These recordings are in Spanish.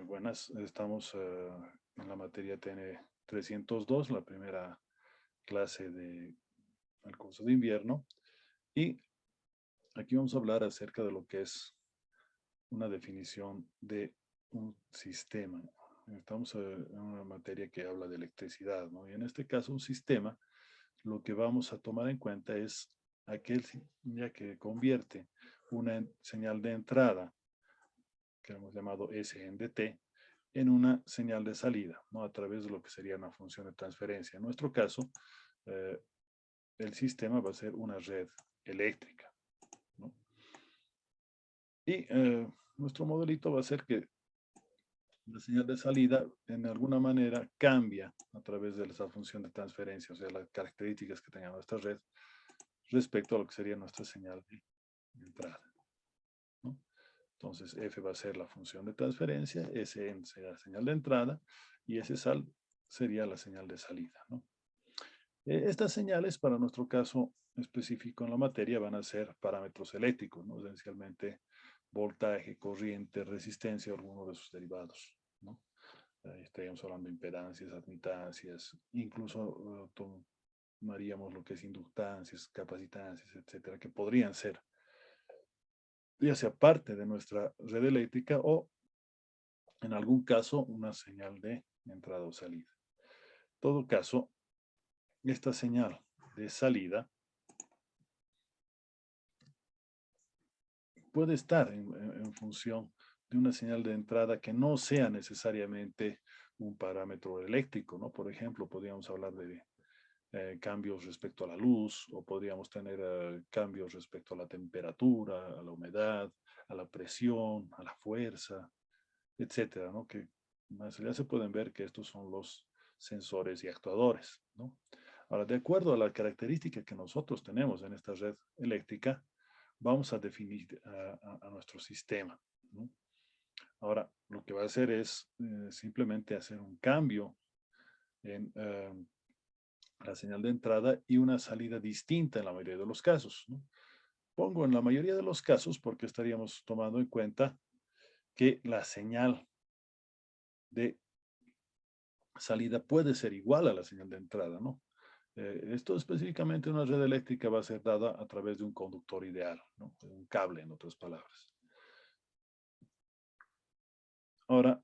Muy buenas. Estamos en la materia TN 302, la primera clase del curso de invierno. Y aquí vamos a hablar acerca de lo que es una definición de un sistema. Estamos en una materia que habla de electricidad, ¿no? Y en este caso, un sistema, lo que vamos a tomar en cuenta es aquel ya que convierte una señal de entrada, que hemos llamado SNDT, en una señal de salida, ¿no? A través de lo que sería una función de transferencia. En nuestro caso, eh, el sistema va a ser una red eléctrica, ¿no? Y nuestro modelito va a ser que la señal de salida, en alguna manera, cambia a través de esa función de transferencia, o sea, las características que tenga nuestra red respecto a lo que sería nuestra señal de entrada, ¿no? Entonces, F va a ser la función de transferencia, Sn será la señal de entrada y Sal sería la señal de salida, ¿no? Estas señales, para nuestro caso específico en la materia, van a ser parámetros eléctricos, ¿no? Esencialmente voltaje, corriente, resistencia o alguno de sus derivados, ¿no? Estaríamos hablando de impedancias, admitancias, incluso tomaríamos lo que es inductancias, capacitancias, etcétera, que podrían ser ya sea parte de nuestra red eléctrica o en algún caso una señal de entrada o salida. En todo caso, esta señal de salida puede estar en función de una señal de entrada que no sea necesariamente un parámetro eléctrico, ¿no? Por ejemplo, podríamos hablar de cambios respecto a la luz, o podríamos tener cambios respecto a la temperatura, a la humedad, a la presión, a la fuerza, etcétera, ¿no? Que más allá se pueden ver que estos son los sensores y actuadores, ¿no? Ahora, de acuerdo a la característica que nosotros tenemos en esta red eléctrica, vamos a definir a nuestro sistema, ¿no? Ahora, lo que va a hacer es simplemente hacer un cambio en la señal de entrada y una salida distinta en la mayoría de los casos, ¿no? Pongo en la mayoría de los casos porque estaríamos tomando en cuenta que la señal de salida puede ser igual a la señal de entrada, ¿no? Esto específicamente en una red eléctrica va a ser dada a través de un conductor ideal, ¿no? Un cable, en otras palabras. Ahora,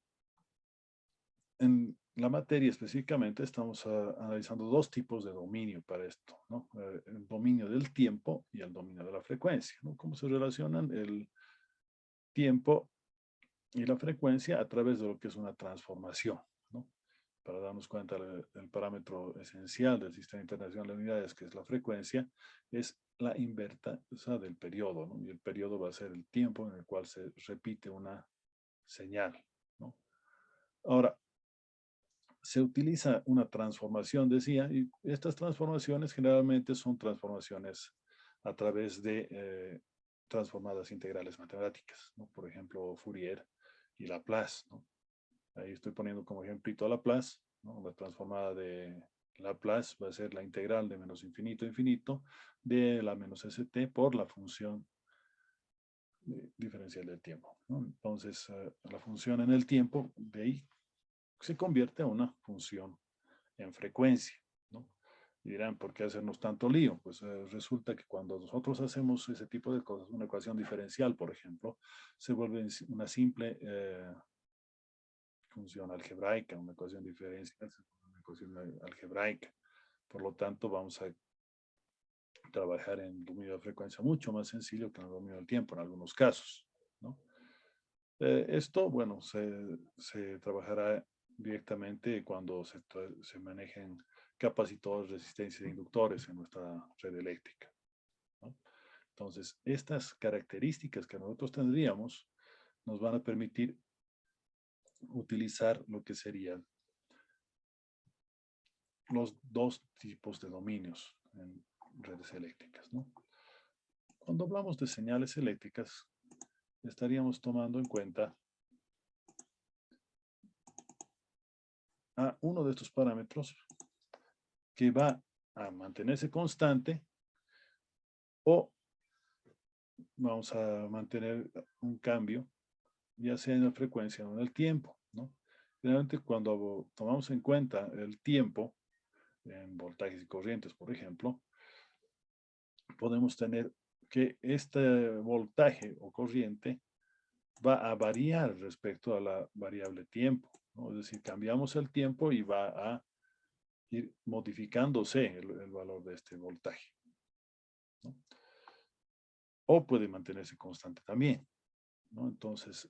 en la materia específicamente estamos analizando dos tipos de dominio para esto, ¿no? El dominio del tiempo y el dominio de la frecuencia, ¿no? Cómo se relacionan el tiempo y la frecuencia a través de lo que es una transformación, ¿no? Para darnos cuenta del parámetro esencial del Sistema Internacional de Unidades, que es la frecuencia, es la inversa del periodo, ¿no? Y el periodo va a ser el tiempo en el cual se repite una señal, ¿no? Ahora, se utiliza una transformación, decía, y estas transformaciones generalmente son transformaciones a través de transformadas integrales matemáticas, ¿no? Por ejemplo, Fourier y Laplace, ¿no? Ahí estoy poniendo como ejemplito a Laplace, ¿no? La transformada de Laplace va a ser la integral de menos infinito a infinito de la menos st por la función diferencial del tiempo, ¿no? Entonces, la función en el tiempo de ahí se convierte en una función en frecuencia, ¿no? Y dirán, ¿por qué hacernos tanto lío? Pues resulta que cuando nosotros hacemos ese tipo de cosas, una ecuación diferencial, por ejemplo, se vuelve una simple función algebraica, una ecuación diferencial, una ecuación algebraica. Por lo tanto, vamos a trabajar en dominio de frecuencia mucho más sencillo que en el dominio del tiempo en algunos casos, ¿no? Esto, bueno, se trabajará directamente cuando se manejen capacitores, resistencias e inductores en nuestra red eléctrica, ¿no? Entonces, estas características que nosotros tendríamos nos van a permitir utilizar lo que serían los dos tipos de dominios en redes eléctricas, ¿no? Cuando hablamos de señales eléctricas, estaríamos tomando en cuenta a uno de estos parámetros que va a mantenerse constante o vamos a mantener un cambio, ya sea en la frecuencia o en el tiempo, Generalmente cuando tomamos en cuenta el tiempo, en voltajes y corrientes, por ejemplo, podemos tener que este voltaje o corriente va a variar respecto a la variable tiempo, ¿no? Es decir, cambiamos el tiempo y va a ir modificándose el valor de este voltaje, ¿no? O puede mantenerse constante también, ¿no? Entonces,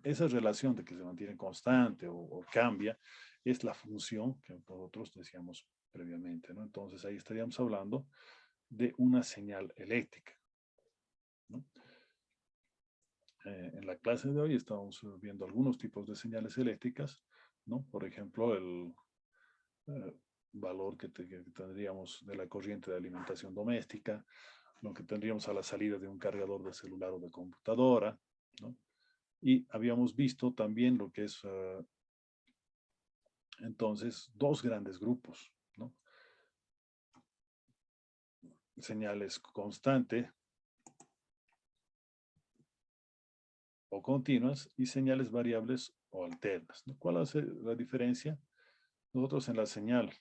esa relación de que se mantiene constante o cambia es la función que nosotros decíamos previamente, ¿no? Entonces, ahí estaríamos hablando de una señal eléctrica, ¿no? En la clase de hoy estamos viendo algunos tipos de señales eléctricas, ¿no? Por ejemplo, el eh, valor que tendríamos de la corriente de alimentación doméstica, lo que tendríamos a la salida de un cargador de celular o de computadora, ¿no? Y habíamos visto también lo que es entonces dos grandes grupos, ¿no? Señales constante o continuas y señales variables o alternas, ¿no? ¿Cuál es la diferencia? Nosotros en la señal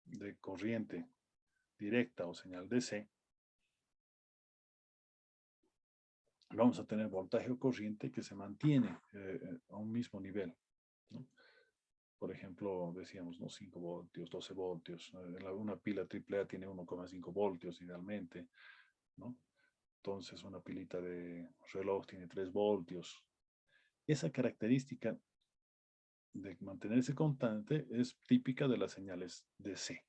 de corriente directa o señal DC, vamos a tener voltaje o corriente que se mantiene a un mismo nivel, ¿no? Por ejemplo, decíamos, ¿no? 5 voltios, 12 voltios. Una pila AAA tiene 1,5 voltios idealmente, ¿no? Entonces, una pilita de reloj tiene 3 voltios. Esa característica de mantenerse constante es típica de las señales DC.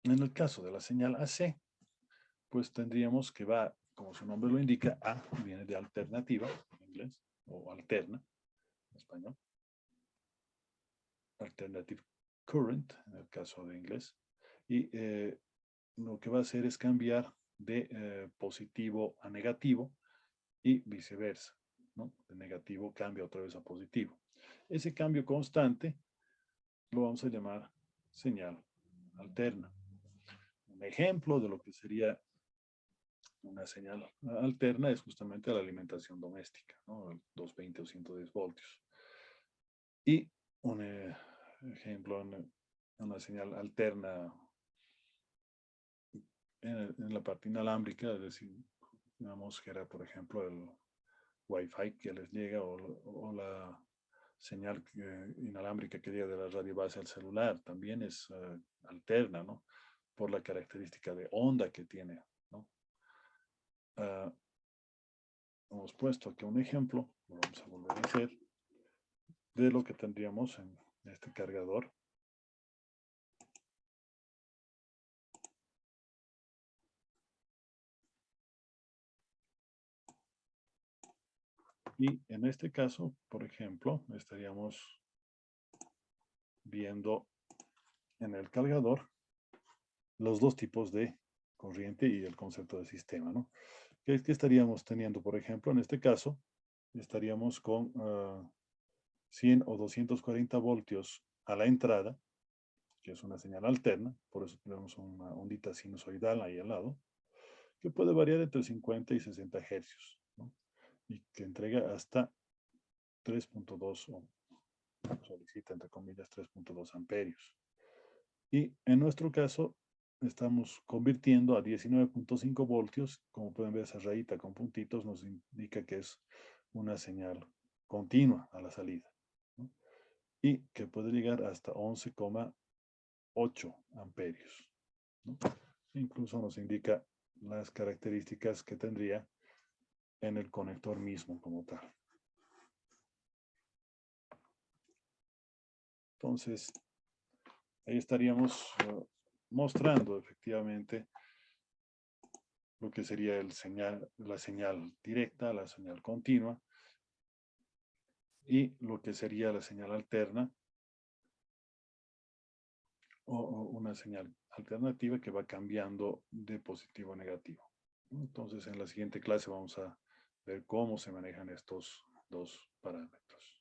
En el caso de la señal AC, pues tendríamos que va, como su nombre lo indica, A viene de alternativa en inglés, o alterna en español, alternative current en el caso de inglés, y lo que va a hacer es cambiar de positivo a negativo y viceversa, ¿no? De negativo cambia otra vez a positivo. Ese cambio constante lo vamos a llamar señal alterna. Un ejemplo de lo que sería una señal alterna es justamente la alimentación doméstica, ¿no? 220 o 110 voltios. Y un ejemplo, una señal alterna en la parte inalámbrica, es decir, digamos que era, por ejemplo, el Wi-Fi que les llega o la señal inalámbrica que llega de la radio base al celular, también es alterna, ¿no? Por la característica de onda que tiene, ¿no? Uh, hemos puesto aquí un ejemplo, lo vamos a volver a hacer, de lo que tendríamos en este cargador. Y en este caso, por ejemplo, estaríamos viendo en el cargador los dos tipos de corriente y el concepto de sistema, ¿no? ¿Qué estaríamos teniendo? Por ejemplo, en este caso, estaríamos con 100 o 240 voltios a la entrada, que es una señal alterna, por eso tenemos una ondita sinusoidal ahí al lado, que puede variar entre 50 y 60 hercios, ¿no? Y que entrega hasta 3.2 o solicita, entre comillas, 3.2 amperios. Y en nuestro caso, estamos convirtiendo a 19.5 voltios. Como pueden ver, esa rayita con puntitos nos indica que es una señal continua a la salida, ¿no? Y que puede llegar hasta 11,8 amperios, ¿no? Incluso nos indica las características que tendría en el conector mismo como tal. Entonces, ahí estaríamos mostrando efectivamente lo que sería la señal directa, la señal continua, y lo que sería la señal alterna o una señal alternativa que va cambiando de positivo a negativo. Entonces, en la siguiente clase vamos a ver cómo se manejan estos dos parámetros.